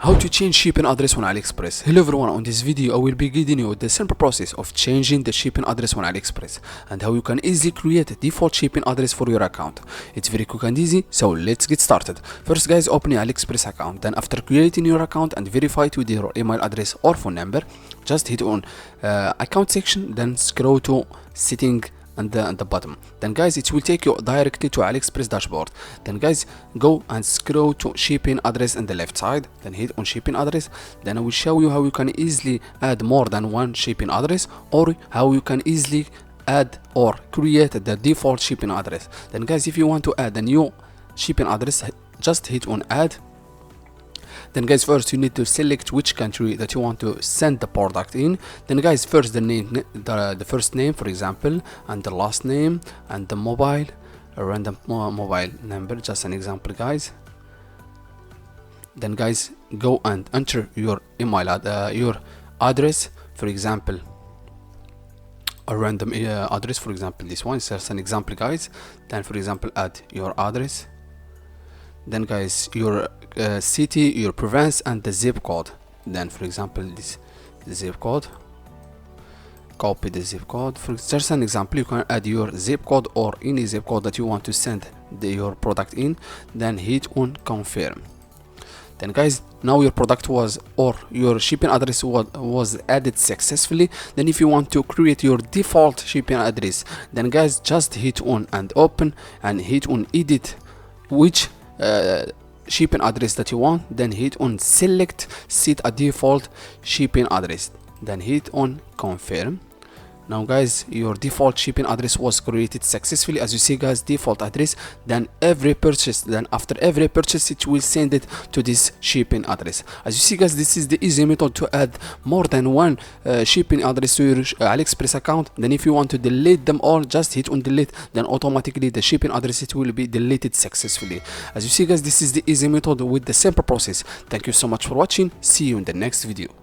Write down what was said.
How to change shipping address on AliExpress. Hello everyone, on this video I will be guiding you the simple process of changing the shipping address on AliExpress and how you can easily create a default shipping address for your account. It's very quick and easy, so let's get started. First guys, open your AliExpress account. Then after creating your account and verify it with your email address or phone number, just hit on account section, then scroll to setting and the bottom. Then guys, it will take you directly to AliExpress dashboard. Then guys, go and scroll to shipping address on the left side, then hit on shipping address. Then I will show you how you can easily add more than one shipping address, or how you can easily add or create the default shipping address. Then guys, if you want to add a new shipping address, just hit on add. Then guys, first you need to select which country that you want to send the product in. Then guys, first the name, the first name for example, and the last name, and the mobile, a random mobile number, just an example guys. Then guys, go and enter your email your address, for example a random address, for example this one is just an example guys. Then for example, add your address. Then guys, your city, your province, and the zip code. Then for example this zip code, copy the zip code. For just an example, you can add your zip code or any zip code that you want to send your product in. Then hit on confirm. Then guys, now your product was, or your shipping address was added successfully. Then if you want to create your default shipping address, then guys, just hit on and open and hit on edit which shipping address that you want. Then hit on select set a default shipping address, then hit on confirm. Now guys, your default shipping address was created successfully, as you see guys, default address. Then every purchase, then after every purchase it will send it to this shipping address. As you see guys, this is the easy method to add more than one shipping address to your AliExpress account. Then if you want to delete them all, just hit on delete, then automatically the shipping address it will be deleted successfully. As you see guys, this is the easy method with the simple process. Thank you so much for watching. See you in the next video.